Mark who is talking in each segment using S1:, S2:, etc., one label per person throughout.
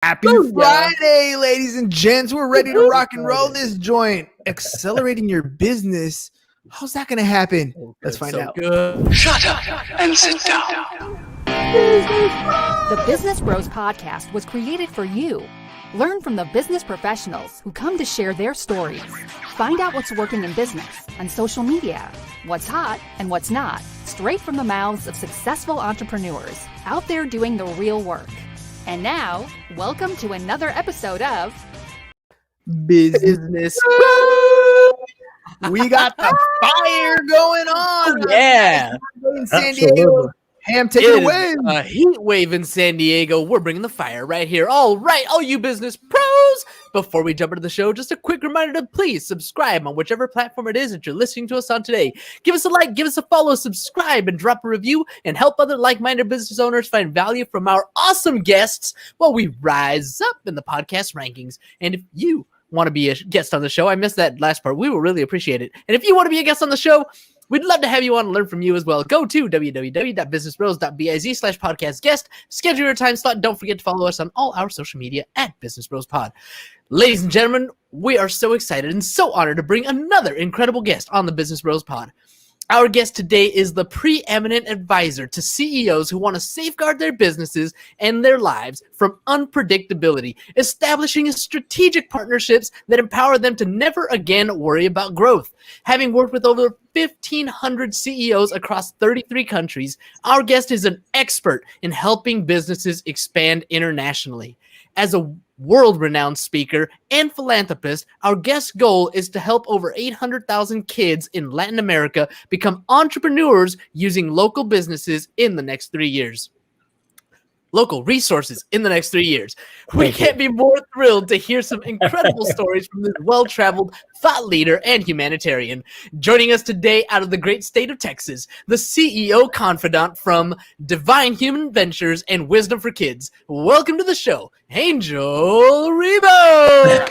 S1: Happy Friday, ladies and gents. We're ready to rock and roll this joint. Accelerating your business. How's that going to happen? Let's find out.
S2: Good. Shut up and sit down.
S3: The Business Bros Podcast was created for you. Learn from the business professionals who come to share their stories. Find out what's working in business, on social media, what's hot and what's not, straight from the mouths of successful entrepreneurs out there doing the real work. And now, welcome to another episode of
S1: Business. We got the fire going on.
S4: Yeah.
S1: In San Diego. Ham, take it away.
S4: A heat wave in San Diego. We're bringing the fire right here. All right, all you business pros. Before we jump into the show, just a quick reminder to please subscribe on whichever platform it is that you're listening to us on today. Give us a like, give us a follow, subscribe, and drop a review, and help other like-minded business owners find value from our awesome guests while we rise up in the podcast rankings. And if you want to be a guest on the show, I missed that last part, we will really appreciate it. And if you want to be a guest on the show, we'd love to have you on and learn from you as well. Go to www.businessbros.biz/podcast guest. Schedule your time slot. Don't forget to follow us on all our social media at Business Bros Pod. Ladies and gentlemen, we are so excited and so honored to bring another incredible guest on the Business Bros Pod. Our guest today is the preeminent advisor to CEOs who want to safeguard their businesses and their lives from unpredictability, establishing strategic partnerships that empower them to never again worry about growth. Having worked with over 1,500 CEOs across 33 countries, our guest is an expert in helping businesses expand internationally. As a world-renowned speaker and philanthropist, our guest's goal is to help over 800,000 kids in Latin America become entrepreneurs using local businesses in the next 3 years. Local resources in the next 3 years. We can't be more thrilled to hear some incredible stories from this well-traveled thought leader and humanitarian. Joining us today out of the great state of Texas, the CEO Confidant from Divine Human Ventures and Wisdom for Kids. Welcome to the show, Angel Rebo.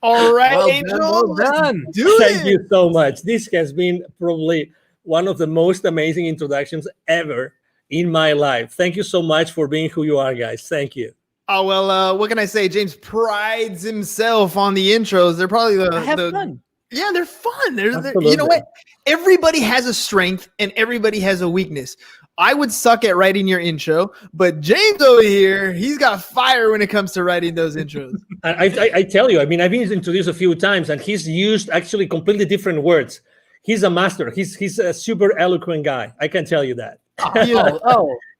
S1: All right,
S4: Well
S1: Angel.
S4: done, well done.
S5: Thank you so much. This has been probably one of the most amazing introductions ever in my life. Thank you so much for being who you are, guys. Thank you.
S1: Oh, well, what can I say? James prides himself on the intros. They're probably
S4: Fun.
S1: Yeah, they're fun. They're you know what? Everybody has a strength and everybody has a weakness. I would suck at writing your intro, but James over here, he's got fire when it comes to writing those intros.
S5: I tell you, I mean, I've been introduced a few times, and he's used actually completely different words. He's a master. He's a super eloquent guy. I can tell you that.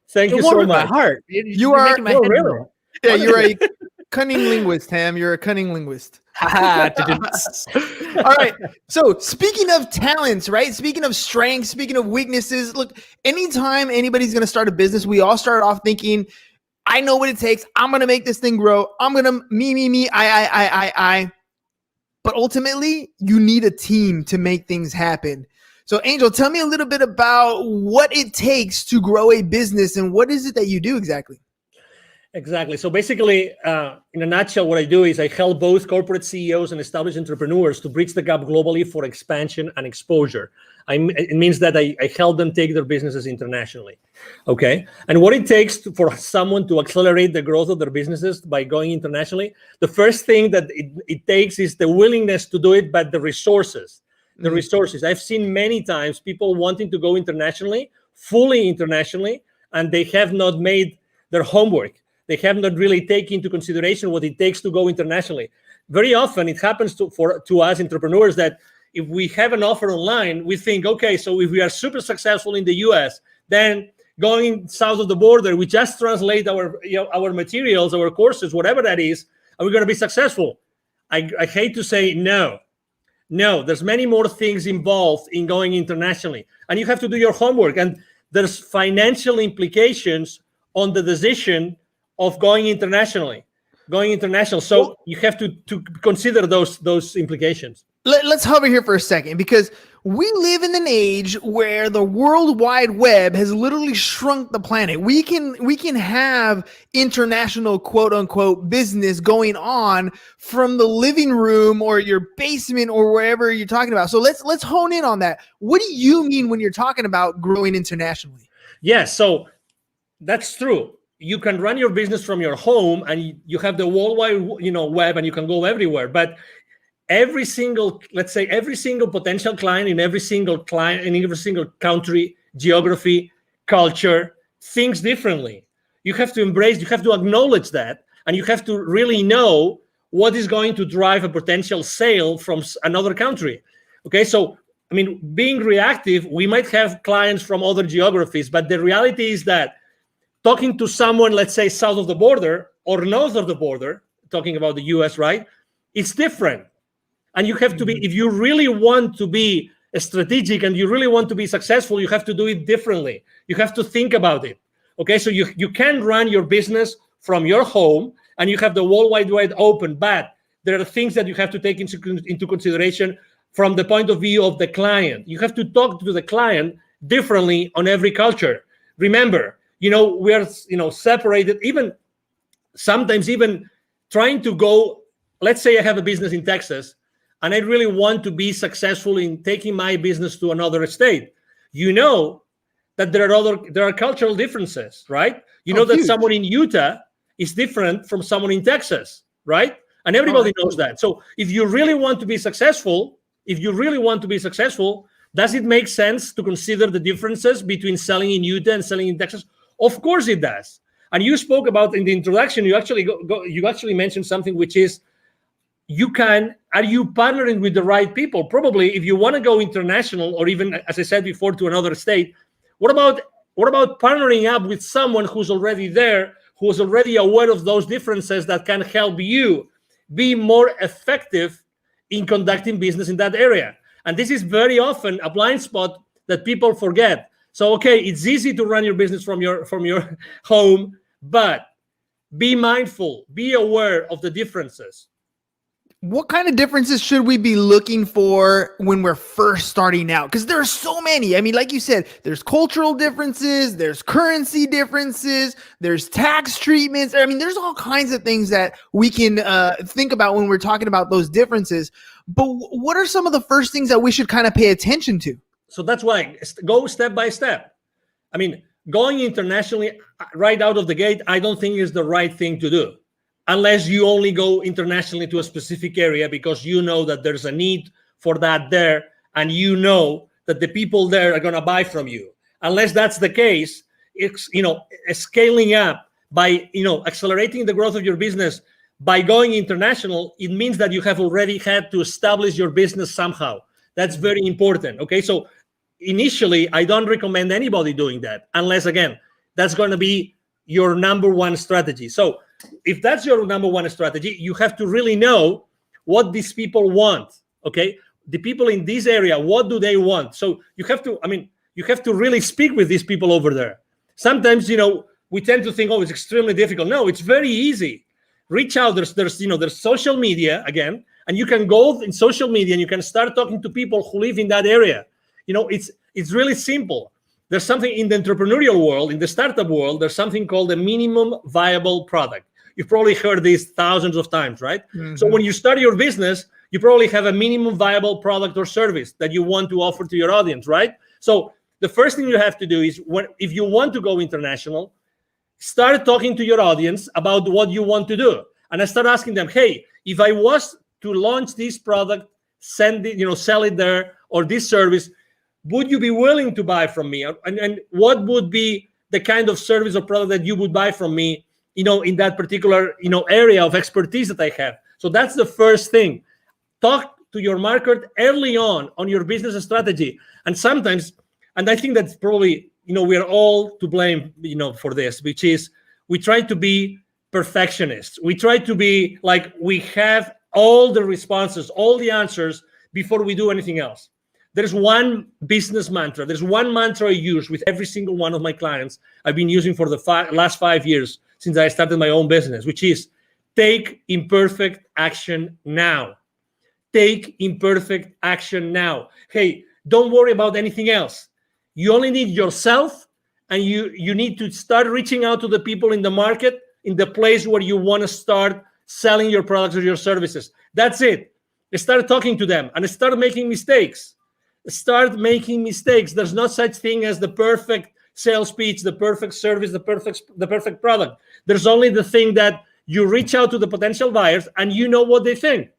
S5: Thank you so much.
S4: My heart.
S1: You are
S4: making my head
S5: really?
S4: roll.
S1: Yeah, you're a cunning linguist, Ham. You're a cunning linguist. All right. So speaking of talents, right? Speaking of strengths, speaking of weaknesses, look, anytime anybody's going to start a business, we all start off thinking, I know what it takes. I'm going to make this thing grow. I'm going to me, I. But ultimately, you need a team to make things happen. So Angel, tell me a little bit about what it takes to grow a business and what is it that you do exactly?
S5: Exactly. So basically, in a nutshell, what I do is I help both corporate CEOs and established entrepreneurs to bridge the gap globally for expansion and exposure. It means that I help them take their businesses internationally. Okay. And what it takes for someone to accelerate the growth of their businesses by going internationally, the first thing that it takes is the willingness to do it, but the resources. The resources. I've seen many times people wanting to go internationally, fully internationally, and they have not made their homework. They have not really taken into consideration what it takes to go internationally. Very often it happens to us entrepreneurs that if we have an offer online, we think, okay, so if we are super successful in the US, then going south of the border, we just translate our materials, our courses, whatever that is, and we're going to be successful. I hate to say no. No, there's many more things involved in going internationally, and you have to do your homework, and there's financial implications on the decision of going international. So you have to consider those implications.
S1: Let's hover here for a second, because we live in an age where the World Wide Web has literally shrunk the planet. We can have international quote unquote business going on from the living room or your basement or wherever you're talking about. So let's hone in on that. What do you mean when you're talking about growing internationally?
S5: Yes, so that's true. You can run your business from your home, and you have the worldwide, web, and you can go everywhere. But every single potential client in every single country, geography, culture thinks differently. You have to embrace, you have to acknowledge that, and you have to really know what is going to drive a potential sale from another country. Okay, so I mean, being reactive, we might have clients from other geographies, but the reality is that talking to someone, let's say, south of the border or north of the border, talking about the US, right? It's different. And you have to be, if you really want to be strategic and you really want to be successful, you have to do it differently. You have to think about it. Okay, so you can run your business from your home and you have the World Wide Web open, but there are things that you have to take into consideration from the point of view of the client. You have to talk to the client differently on every culture. Remember, we are, separated, even sometimes even trying to go, let's say I have a business in Texas and I really want to be successful in taking my business to another state. That there are cultural differences, right? That
S1: huge.
S5: Someone in Utah is different from someone in Texas, right? And everybody knows that. So if you really want to be successful, does it make sense to consider the differences between selling in Utah and selling in Texas? Of course it does. And you spoke about in the introduction, you actually mentioned something, which is, are you partnering with the right people? Probably if you want to go international, or even, as I said before, to another state, what about partnering up with someone who's already there, who's already aware of those differences, that can help you be more effective in conducting business in that area? And this is very often a blind spot that people forget. So, okay, it's easy to run your business from your home, but be mindful, be aware of the differences.
S1: What kind of differences should we be looking for when we're first starting out? Because there are so many. I mean, like you said, there's cultural differences, there's currency differences, there's tax treatments. I mean, there's all kinds of things that we can think about when we're talking about those differences. But what are some of the first things that we should kind of pay attention to?
S5: So that's why go step by step. I mean, going internationally right out of the gate, I don't think is the right thing to do, unless you only go internationally to a specific area because you know that there's a need for that there, and you know that the people there are going to buy from you. Unless that's the case, it's scaling up by accelerating the growth of your business by going international. It means that you have already had to establish your business somehow. That's very important. Okay, so initially, I don't recommend anybody doing that unless, again, that's going to be your number one strategy. So if that's your number one strategy, you have to really know what these people want. Okay, the people in this area, what do they want? So you have to really speak with these people over there. Sometimes, we tend to think, oh, it's extremely difficult. No, it's very easy. Reach out. There's social media again, and you can go in social media and you can start talking to people who live in that area. It's really simple. There's something in the entrepreneurial world, in the startup world, there's something called a minimum viable product. You've probably heard this thousands of times, right? Mm-hmm. So when you start your business, you probably have a minimum viable product or service that you want to offer to your audience, right? So the first thing you have to do is, if you want to go international, start talking to your audience about what you want to do. And I start asking them, hey, if I was to launch this product, sell it there, or this service, would you be willing to buy from me? And what would be the kind of service or product that you would buy from me, in that particular, area of expertise that I have? So that's the first thing. Talk to your market early on your business strategy. And sometimes, and I think that's probably, we are all to blame, for this, which is we try to be perfectionists. We try to be like, we have all the responses, all the answers before we do anything else. There's one business mantra. There's one mantra I use with every single one of my clients. I've been using for the last 5 years since I started my own business, which is take imperfect action now. Take imperfect action now. Hey, Don't worry about anything else. You only need yourself, and you need to start reaching out to the people in the market, in the place where you want to start selling your products or your services. That's it. Start talking to them and start making mistakes. Start making mistakes. There's no such thing as the perfect sales pitch, the perfect service, the perfect product. There's only the thing that you reach out to the potential buyers and you know what they think,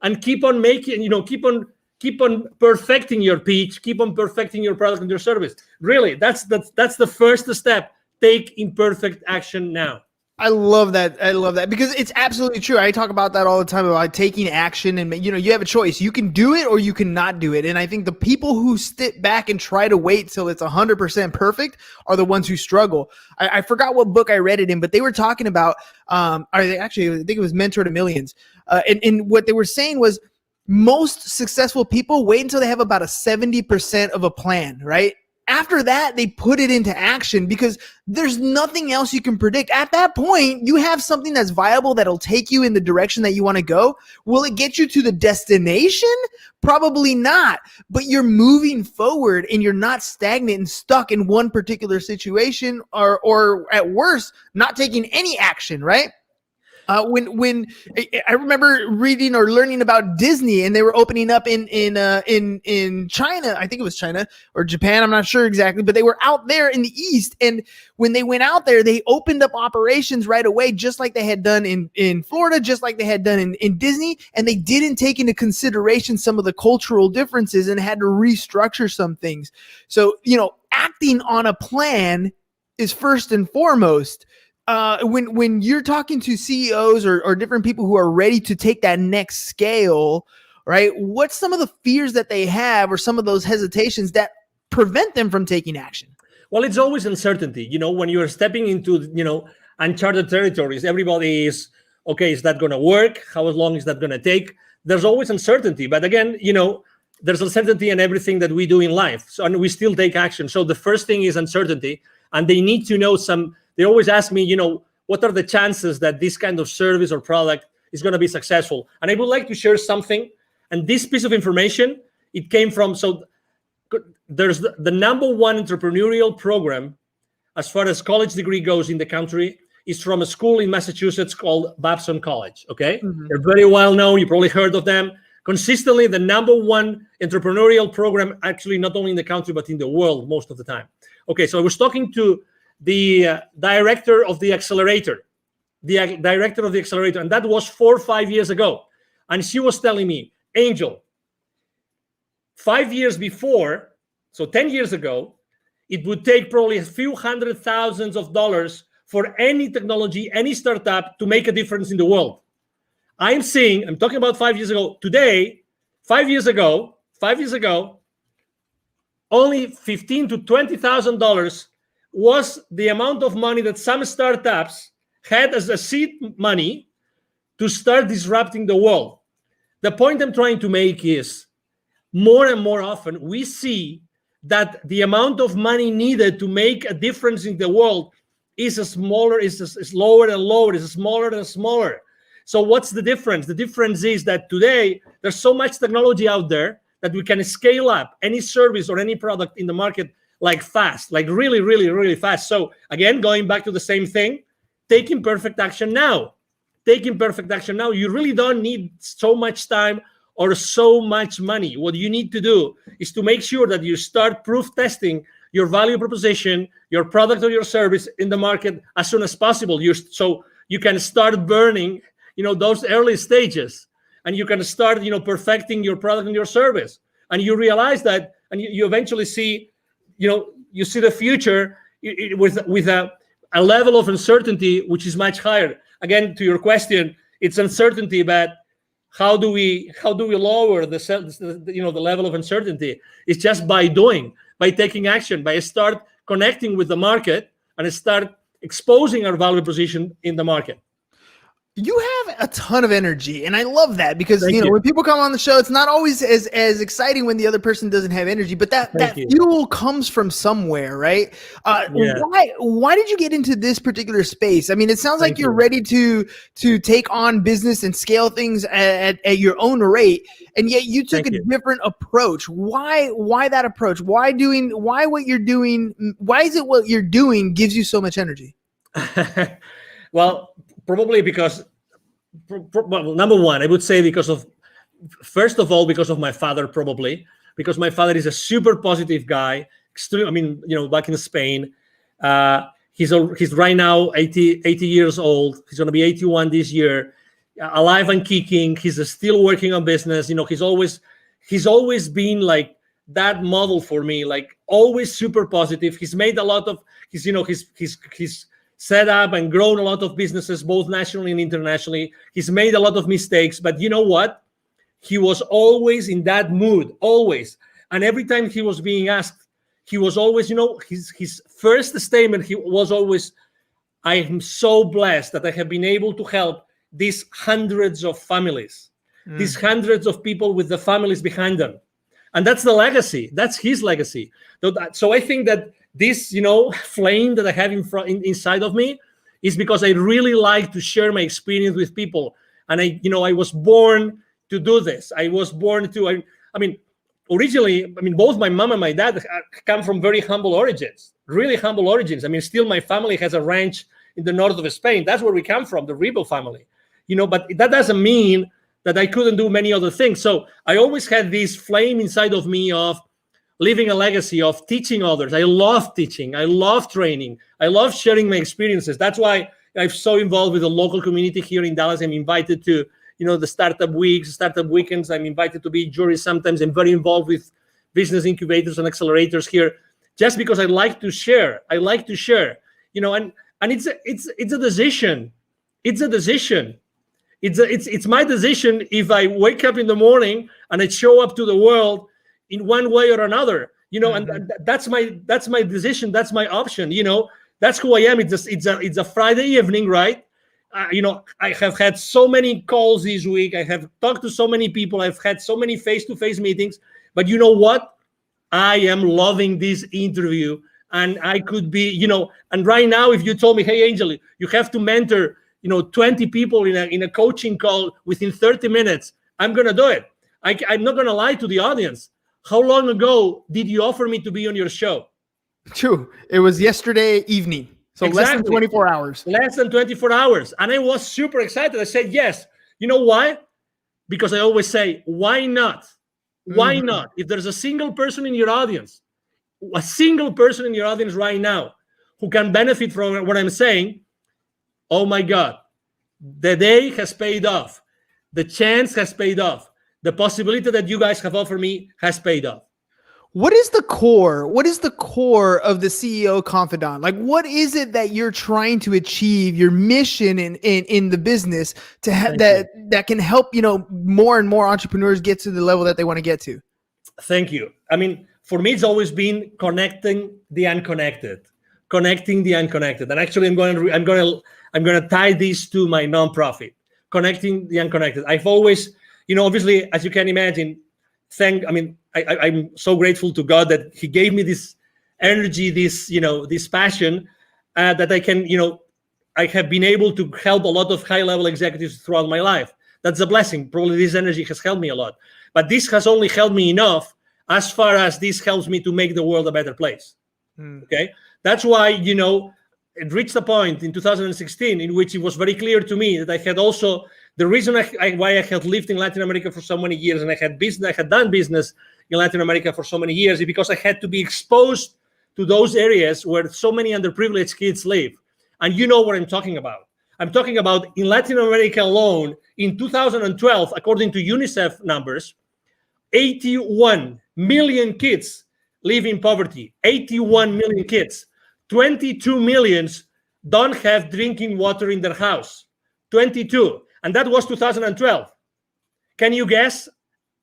S5: and keep on making, keep on perfecting your pitch, keep on perfecting your product and your service. Really, that's the first step. Take imperfect action now.
S1: I love that. I love that because it's absolutely true. I talk about that all the time about taking action, and you have a choice. You can do it or you cannot do it. And I think the people who sit back and try to wait till it's 100% perfect are the ones who struggle. I forgot what book I read it in, but they were talking about, I think it was Mentor to Millions. And what they were saying was most successful people wait until they have about a 70% of a plan, right? After that, they put it into action because there's nothing else you can predict. At that point, you have something that's viable that'll take you in the direction that you want to go. Will it get you to the destination? Probably not. But you're moving forward and you're not stagnant and stuck in one particular situation or at worst, not taking any action, right? When I remember reading or learning about Disney, and they were opening up in China, I think it was China or Japan, I'm not sure exactly, but they were out there in the East. And when they went out there, they opened up operations right away, just like they had done in Florida, just like they had done in Disney. And they didn't take into consideration some of the cultural differences and had to restructure some things. So, acting on a plan is first and foremost. When you're talking to CEOs or different people who are ready to take that next scale, right? What's some of the fears that they have or some of those hesitations that prevent them from taking action?
S5: Well, it's always uncertainty. When you're stepping into, uncharted territories, everybody is, okay, is that going to work? How long is that going to take? There's always uncertainty. But again, there's uncertainty in everything that we do in life. So, and we still take action. So the first thing is uncertainty. And they need to know they always ask me, what are the chances that this kind of service or product is going to be successful? And I would like to share something. And this piece of information, it came from, there's the number one entrepreneurial program as far as college degree goes in the country is from a school in Massachusetts called Babson College, okay? Mm-hmm. They're very well known. You probably heard of them. Consistently, the number one entrepreneurial program, actually not only in the country, but in the world most of the time. Okay, so I was talking to the director of the accelerator, and that was 4 or 5 years ago. And she was telling me, Angel, 5 years before, so 10 years ago, it would take probably a few $100,000s for any technology, any startup to make a difference in the world. I'm talking about 5 years ago. Today, 5 years ago, only $15,000 to $20,000 was the amount of money that some startups had as a seed money to start disrupting the world. The point I'm trying to make is more and more often we see that the amount of money needed to make a difference in the world is lower and lower, is smaller and smaller. So what's the difference? The difference is that today there's so much technology out there that we can scale up any service or any product in the market like fast, like really, really, really fast. So again, going back to the same thing, take imperfect action now. You really don't need so much time or so much money. What you need to do is to make sure that you start proof testing your value proposition, your product or your service in the market as soon as possible. So you can start burning, those early stages, and you can start, perfecting your product and your service. And you realize that, and you eventually see, you see the future with a level of uncertainty which is much higher. Again, to your question, it's uncertainty, but how do we lower the level of uncertainty? It's just by taking action, by start connecting with the market and start exposing our value proposition in the market.
S1: You have a ton of energy, and I love that because
S5: Thank you.
S1: when people come on the show, it's not always as exciting when the other person doesn't have energy, but that
S5: Thank you.
S1: fuel comes from somewhere, right?
S5: Yeah.
S1: Why did you get into this particular space? I mean, it sounds like
S5: Thank
S1: you're
S5: you.
S1: ready to take on business and scale things at your own rate, and yet you took
S5: Thank
S1: a
S5: you.
S1: different approach. Why that approach? Why what you're doing? Why is it what you're doing gives you so much energy?
S5: Well, probably because, well, number one, I would say first of all, because of my father, probably because my father is a super positive guy. I mean, back in Spain, he's right now 80 years old. He's going to be 81 this year, alive and kicking. He's still working on business. He's always been like that model for me, like always super positive. He's made a lot of, he's set up and grown a lot of businesses, both nationally and internationally. He's made a lot of mistakes, but you know what? He was always in that mood, always. And every time he was being asked, he was always, his first statement, he was always, I am so blessed that I have been able to help these hundreds of families, these hundreds of people with the families behind them. And that's the legacy. That's his legacy. So I think that this, flame that I have inside of me is because I really like to share my experience with people. And I was born to do this. I was born to, I mean, originally, both my mom and my dad come from very humble origins, really humble origins. I mean, still my family has a ranch in the north of Spain. That's where we come from, the Rebel family, but that doesn't mean that I couldn't do many other things. So I always had this flame inside of me of leaving a legacy, of teaching others. I love teaching. I love training. I love sharing my experiences. That's why I'm so involved with the local community here in Dallas. I'm invited to, the startup weeks, startup weekends. I'm invited to be jury sometimes. I'm very involved with business incubators and accelerators here, just because I like to share. I like to share, and it's a decision. It's a decision. It's my decision if I wake up in the morning and I show up to the world in one way or another, and that's my decision. That's my option. That's who I am. It's a Friday evening, right? I have had so many calls this week. I have talked to so many people. I've had so many face-to-face meetings. But you know what? I am loving this interview, and I could be, And right now, if you told me, hey, Angel, you have to mentor, 20 people in a coaching call within 30 minutes, I'm gonna do it. I'm not gonna lie to the audience. How long ago did you offer me to be on your show?
S1: True. It was yesterday evening. So
S5: Exactly.
S1: less than 24 hours.
S5: Less than 24 hours. And I was super excited. I said, yes. You know why? Because I always say, why not? Why not? If there's a single person in your audience right now who can benefit from what I'm saying, oh my God, the day has paid off. The chance has paid off. The possibility that you guys have offered me has paid off.
S1: What is the core? What is the core of the CEO Confidant? Like, what is it that you're trying to achieve? Your mission in the business to have that can help more and more entrepreneurs get to the level that they want to get to.
S5: Thank you. For me, it's always been connecting the unconnected. And actually, I'm going to tie this to my nonprofit, connecting the unconnected. I've always, obviously, as you can imagine, I'm so grateful to God that He gave me this energy, this passion that I can, I have been able to help a lot of high-level executives throughout my life. That's a blessing. Probably this energy has helped me a lot. But this has only helped me enough as far as this helps me to make the world a better place. Okay? That's why, it reached a point in 2016 in which it was very clear to me that I had also, the reason why I had lived in Latin America for so many years and I had done business in Latin America for so many years is because I had to be exposed to those areas where so many underprivileged kids live. And you know what I'm talking about. I'm talking about in Latin America alone, in 2012, according to UNICEF numbers, 81 million kids live in poverty. 81 million kids. 22 million don't have drinking water in their house. 22. And that was 2012. Can you guess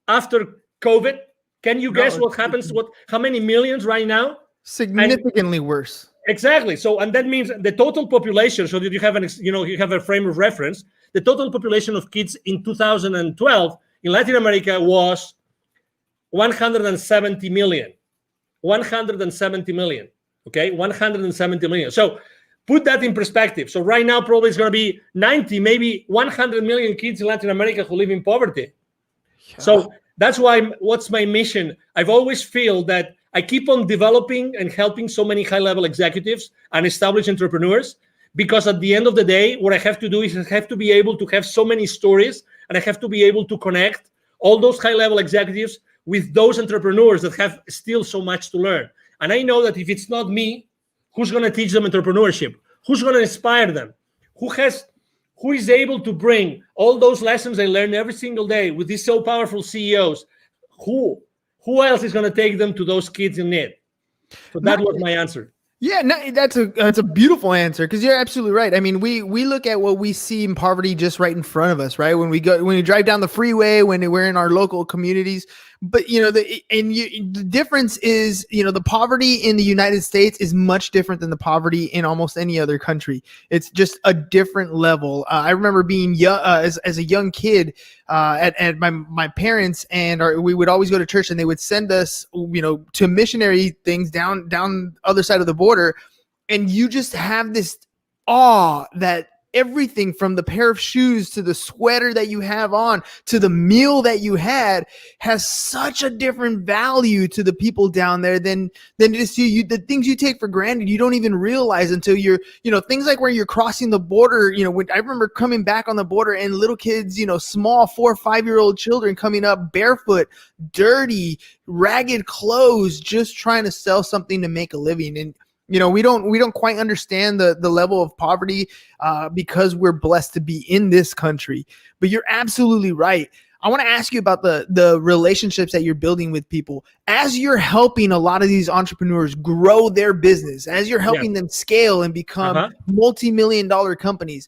S5: after COVID? Can you guess what happens? How many millions right now?
S1: Significantly worse.
S5: Exactly. So, and that means the total population, so that you have you have a frame of reference. the total population of kids in 2012 in Latin America was 170 million. 170 million. Okay, 170 million. So put that in perspective. So right now, probably it's going to be 90, maybe 100 million kids in Latin America who live in poverty. Yeah. So that's why, what's my mission? I've always feel that I keep on developing and helping so many high-level executives and established entrepreneurs, because at the end of the day, what I have to do is I have to be able to have so many stories, and I have to be able to connect all those high-level executives with those entrepreneurs that have still so much to learn. And I know that if it's not me, who's going to teach them entrepreneurship? Who's going to inspire them? Who is able to bring all those lessons I learn every single day with these so powerful CEOs? Who else is going to take them to those kids in need? So that was my answer.
S1: Yeah, no, that's a beautiful answer, because you're absolutely right. I mean, we look at what we see in poverty just right in front of us, right? When we drive down the freeway, when we're in our local communities. But the difference is, the poverty in the United States is much different than the poverty in almost any other country. It's just a different level. I remember being young, as a young kid, at my parents, and we would always go to church, and they would send us, to missionary things down the other side of the border, and you just have this awe that everything from the pair of shoes to the sweater that you have on to the meal that you had has such a different value to the people down there than it is to you. The things you take for granted, you don't even realize until you're, things like where you're crossing the border. When I remember coming back on the border and little kids, small 4 or 5-year-old children coming up barefoot, dirty, ragged clothes, just trying to sell something to make a living. And we don't quite understand the level of poverty because we're blessed to be in this country. But you're absolutely right. I want to ask you about the relationships that you're building with people as you're helping a lot of these entrepreneurs grow their business, as you're helping them scale and become multi-million-dollar companies.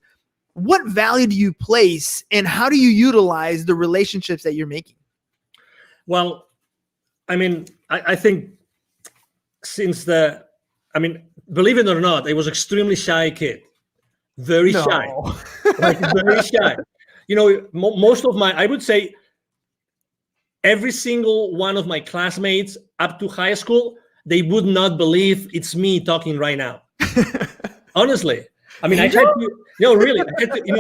S1: What value do you place, and how do you utilize the relationships that you're making?
S5: Well, I think believe it or not, I was extremely shy kid, very shy, very shy. Most of I would say every single one of my classmates up to high school, they would not believe it's me talking right now. Honestly, I had to, really,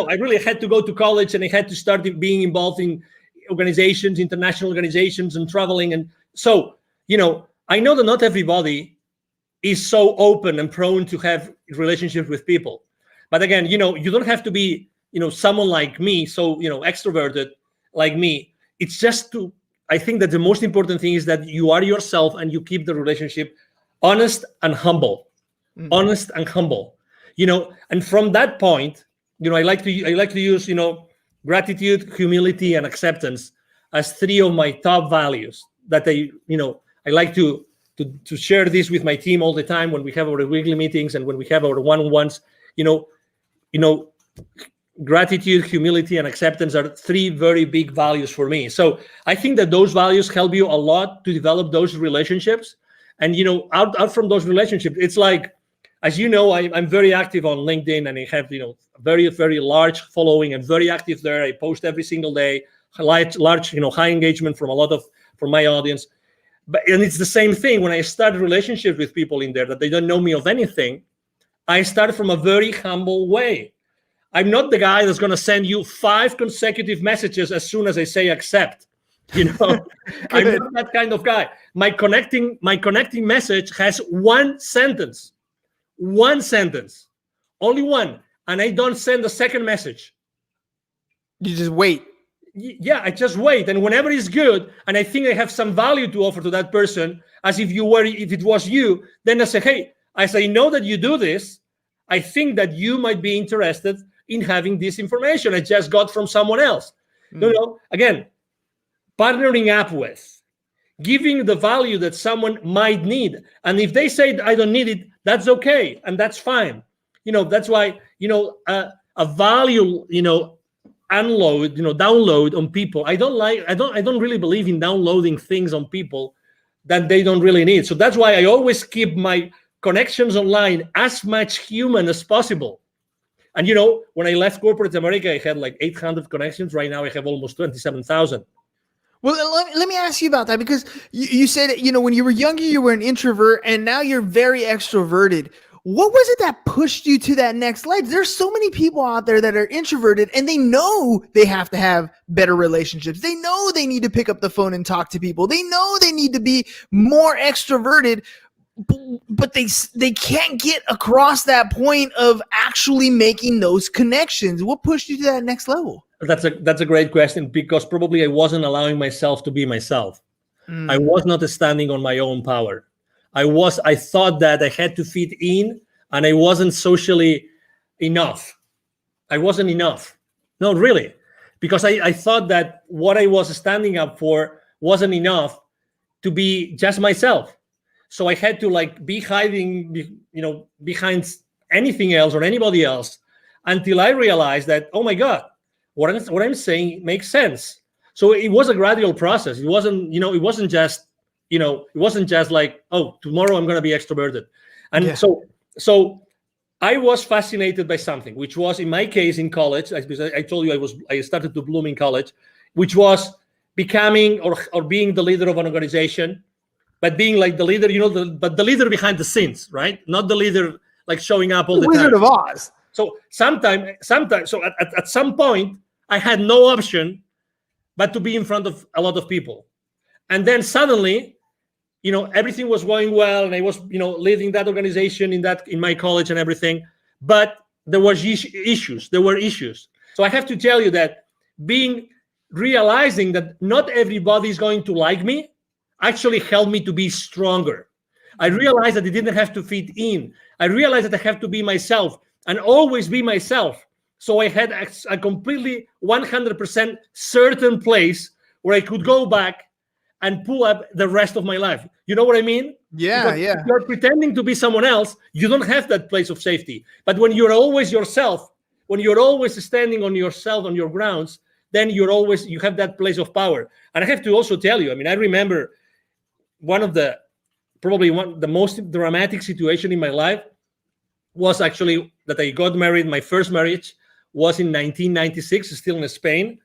S5: I really had to go to college, and I had to start being involved in organizations, international organizations, and traveling. And so, I know that not everybody is so open and prone to have relationships with people. But again, you don't have to be, someone like me, so, extroverted like me. It's just I think that the most important thing is that you are yourself and you keep the relationship honest and humble. Mm-hmm. Honest and humble, and from that point, I like to use, gratitude, humility, and acceptance as 3 of my top values that I like to share this with my team all the time when we have our weekly meetings and when we have our one-on-ones. Gratitude, humility, and acceptance are 3 very big values for me. So I think that those values help you a lot to develop those relationships. And out from those relationships, it's like, as you know, I'm very active on LinkedIn, and I have very, very large following and very active there. I post every single day, large high engagement from my audience. And it's the same thing when I start relationships with people in there that they don't know me of anything. I start from a very humble way. I'm not the guy that's going to send you 5 consecutive messages as soon as I say accept. I'm not that kind of guy. My connecting message has 1 sentence, only 1, and I don't send a second message.
S1: You just wait.
S5: Yeah, I just wait, and whenever it's good, and I think I have some value to offer to that person, as if it was you, then I say, hey, as I know that you do this, I think that you might be interested in having this information I just got from someone else. Again, partnering up with, giving the value that someone might need, and if they say I don't need it, that's okay, and that's fine. That's why a value download on people. I don't really believe in downloading things on people that they don't really need. So that's why I always keep my connections online as much human as possible. And when I left corporate America, I had like 800 connections. Right now, I have almost 27,000.
S1: Well, let me ask you about that, because you said, when you were younger, you were an introvert, and now you're very extroverted. What was it that pushed you to that next level? There's so many people out there that are introverted, and they know they have to have better relationships. They know they need to pick up the phone and talk to people. They know they need to be more extroverted, but they can't get across that point of actually making those connections. What pushed you to that next level?
S5: That's a great question, because probably I wasn't allowing myself to be myself. I was not standing on my own power. I thought that I had to fit in, and I wasn't socially enough. I wasn't enough. No, really. Because I thought that what I was standing up for wasn't enough to be just myself. So I had to be hiding, behind anything else or anybody else, until I realized that, oh my God, what I'm saying makes sense. So it was a gradual process. It wasn't, it wasn't just like, oh, tomorrow I'm going to be extroverted. And so I was fascinated by something, which was, in my case, in college, because I told you I started to bloom in college, which was becoming or being the leader of an organization, but being like the leader, but the leader behind the scenes, right? Not the leader like showing up all the time.
S1: Wizard of Oz.
S5: So sometimes, so at some point, I had no option but to be in front of a lot of people. And then suddenly, everything was going well, and I was, leading that organization in my college and everything. But there were issues. So I have to tell you that realizing that not everybody is going to like me actually helped me to be stronger. I realized that it didn't have to fit in. I realized that I have to be myself and always be myself. So I had a completely 100% certain place where I could go back and pull up the rest of my life. You know what I mean?
S1: Yeah,
S5: because if you're pretending to be someone else, you don't have that place of safety. But when you're always yourself, when you're always standing on yourself, on your grounds, then you have that place of power. And I have to also tell you, I remember the most dramatic situation in my life was actually that I got married. My first marriage was in 1996, still in Spain.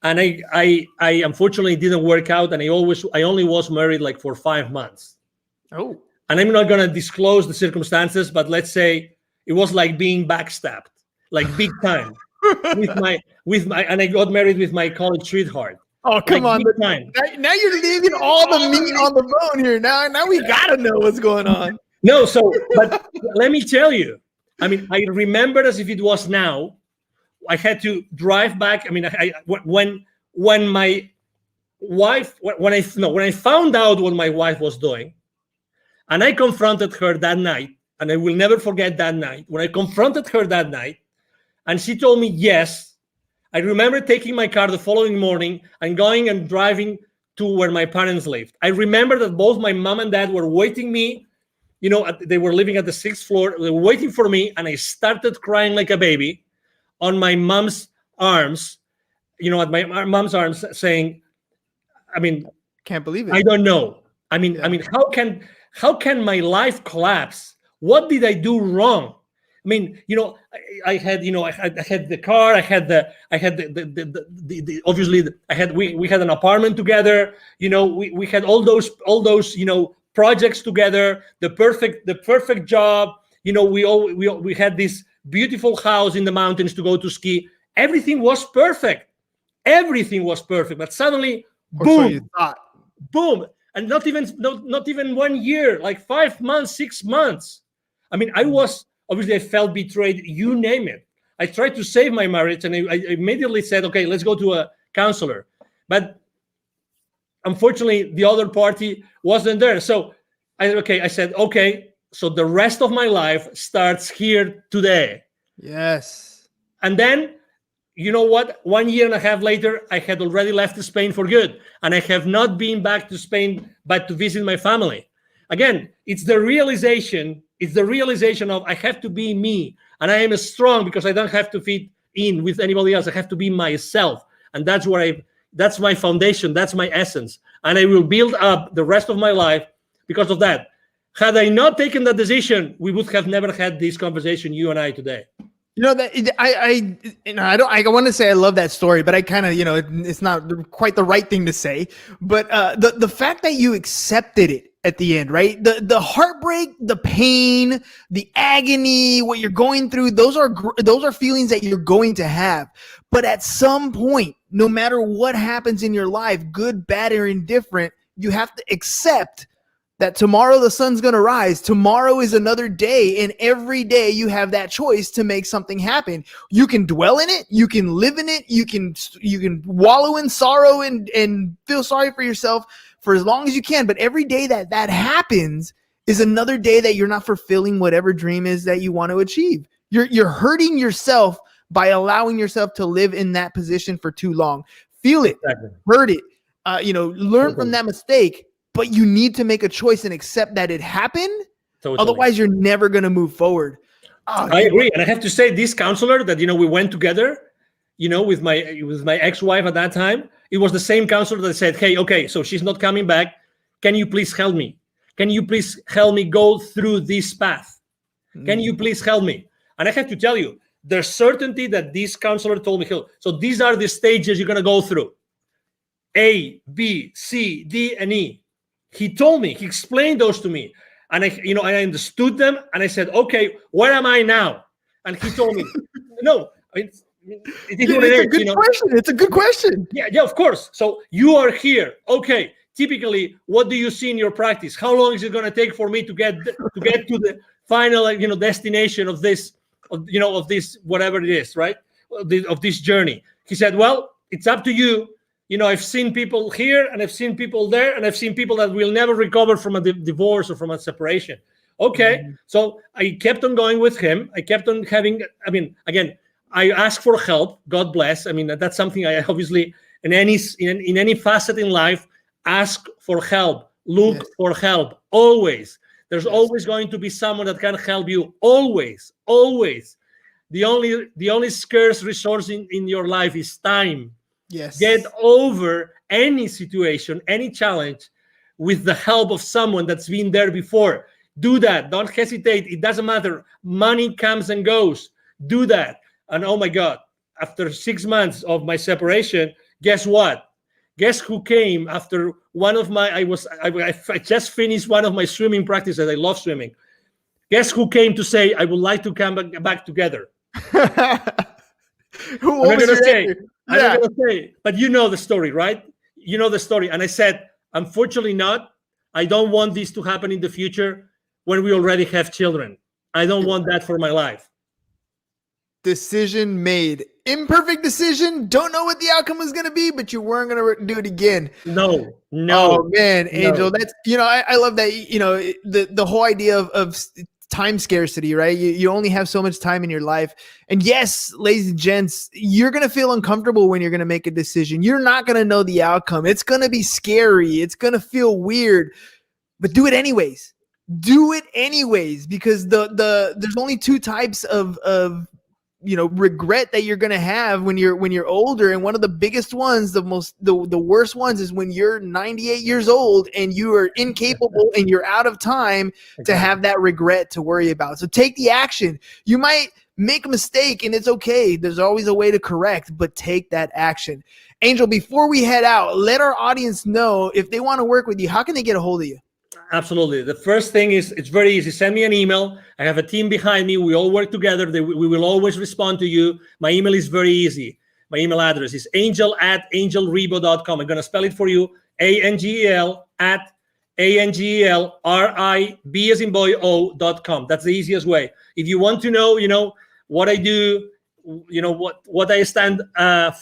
S5: And I unfortunately didn't work out, and I only was married for 5 months.
S1: Oh.
S5: And I'm not gonna disclose the circumstances, but let's say it was like being backstabbed, like big time. And I got married with my college sweetheart.
S1: Oh, come on. Now you're leaving all the meat on the bone here. Now we gotta know what's going on.
S5: No, but let me tell you, I remember as if it was now. I had to drive back. When I found out what my wife was doing, and I confronted her that night, and I will never forget that night, when I confronted her that night, and she told me yes, I remember taking my car the following morning and going and driving to where my parents lived. I remember that both my mom and dad were waiting me, they were living at the 6th floor, they were waiting for me, and I started crying like a baby on my mom's arms, at my mom's arms, saying,
S1: can't believe it.
S5: I don't know. How can my life collapse? What did I do wrong? I had the car, we had an apartment together, we had all those projects together, the perfect job, we had this beautiful house in the mountains to go to ski. Everything was perfect. But suddenly, boom,
S1: so you thought.
S5: Boom, and not even 1 year, like 5 months, 6 months. I felt betrayed. You name it. I tried to save my marriage, and I immediately said, okay, let's go to a counselor. But unfortunately, the other party wasn't there. So I said, okay. So the rest of my life starts here today.
S1: Yes.
S5: And then, you know what? 1 year and a half later, I had already left Spain for good. And I have not been back to Spain, but to visit my family. Again, it's the realization of I have to be me. And I am strong because I don't have to fit in with anybody else. I have to be myself. And that's my foundation. That's my essence. And I will build up the rest of my life because of that. Had I not taken that decision, we would have never had this conversation, you and I, today.
S1: You know that I want to say I love that story, but I kind of, it's not quite the right thing to say. But the fact that you accepted it at the end, right? The heartbreak, the pain, the agony, what you're going through, those are feelings that you're going to have. But at some point, no matter what happens in your life, good, bad, or indifferent, you have to accept that tomorrow the sun's going to rise. Tomorrow is another day, and every day you have that choice to make something happen. You can dwell in it, you can live in it, you can wallow in sorrow and feel sorry for yourself for as long as you can. But every day that happens is another day that you're not fulfilling whatever dream is that you want to achieve. You're hurting yourself by allowing yourself to live in that position for too long. Feel it, hurt it, learn from that mistake. But you need to make a choice and accept that it happened. Totally. Otherwise, you're never going to move forward.
S5: I agree. And I have to say, this counselor that, we went together, with my ex-wife at that time, it was the same counselor that said, hey, okay, so she's not coming back. Can you please help me? Can you please help me go through this path? Can you please help me? And I have to tell you, there's certainty that this counselor told me, so these are the stages you're going to go through. A, B, C, D, and E. He told me, he explained those to me, and I understood them, and I said, okay, where am I now? And he told me, no, it's a good
S1: question. It's a good question.
S5: Yeah, of course. So you are here. Okay. Typically, what do you see in your practice? How long is it going to take for me to get to the final, destination of this, of this, whatever it is, right? Of this journey. He said, well, it's up to you. I've seen people here and I've seen people there, and I've seen people that will never recover from a divorce or from a separation. Okay. Mm-hmm. So I kept on going with him. I kept on having, again, I asked for help. God bless. That's something I obviously, in any facet in life, ask for help, look for help. Always. There's always going to be someone that can help you. Always. The only scarce resource in your life is time.
S1: Yes.
S5: Get over any situation, any challenge with the help of someone that's been there before. Do that. Don't hesitate. It doesn't matter. Money comes and goes. Do that. And oh my God, after 6 months of my separation, guess what? Guess who came after one of my, I just finished one of my swimming practices. I love swimming. Guess who came to say, I would like to come back together?
S1: Who was it?
S5: I'm not going to say, but you know the story, right? You know the story. And I said, unfortunately not. I don't want this to happen in the future when we already have children. I don't want that for my life.
S1: Decision made. Imperfect decision. Don't know what the outcome was going to be, but you weren't going to do it again.
S5: No.
S1: Oh man, Angel, that's, I love that, the whole idea of time scarcity, right? You only have so much time in your life. And yes, ladies and gents, you're going to feel uncomfortable when you're going to make a decision. You're not going to know the outcome. It's going to be scary. It's going to feel weird, but do it anyways. Do it anyways, because there's only two types of regret that you're going to have when you're older. And one of the biggest ones, the worst ones, is when you're 98 years old and you are incapable and you're out of time to have that regret to worry about. So take the action. You might make a mistake and it's okay. There's always a way to correct, but take that action. Angel, before we head out, let our audience know if they want to work with you, how can they get a hold of you?
S5: Absolutely. The first thing is, it's very easy. Send me an email. I have a team behind me. We all work together. We will always respond to you. My email is very easy. My email address is angel@angelrebo.com. I'm going to spell it for you. ANGEL@ANGELRIB as in boy O.com. That's the easiest way. If you want to know, what I do, what I stand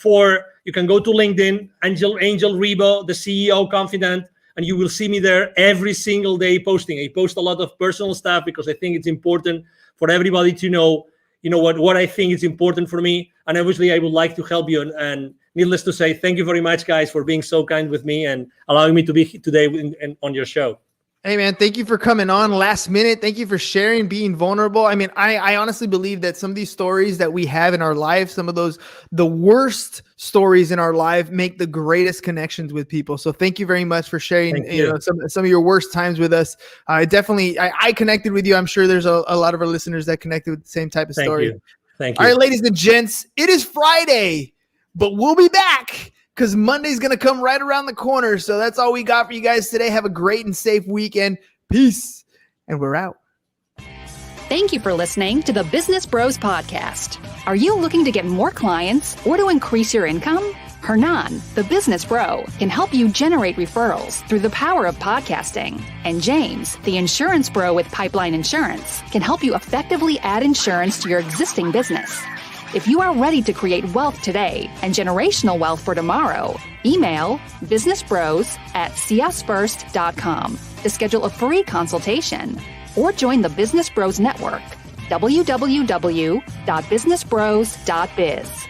S5: for, you can go to LinkedIn, Angel Rebo, the CEO Confidant. And you will see me there every single day posting. I post a lot of personal stuff because I think it's important for everybody to know, what I think is important for me. And obviously, I would like to help you. And needless to say, thank you very much, guys, for being so kind with me and allowing me to be today on your show.
S1: Hey, man, thank you for coming on last minute. Thank you for sharing, being vulnerable. I honestly believe that some of these stories that we have in our life, some of the worst stories in our life, make the greatest connections with people. So thank you very much for sharing some of your worst times with us. I connected with you. I'm sure there's a lot of our listeners that connected with the same type of story.
S5: Thank you.
S1: All right, ladies and gents, it is Friday, but we'll be back because Monday's going to come right around the corner. So that's all we got for you guys today. Have a great and safe weekend. Peace. And we're out.
S3: Thank you for listening to the Business Bros Podcast. Are you looking to get more clients or to increase your income? Hernan, the business bro, can help you generate referrals through the power of podcasting. And James, the insurance bro with Pipeline Insurance, can help you effectively add insurance to your existing business. If you are ready to create wealth today and generational wealth for tomorrow, email businessbros@csfirst.com to schedule a free consultation or join the Business Bros Network, www.businessbros.biz.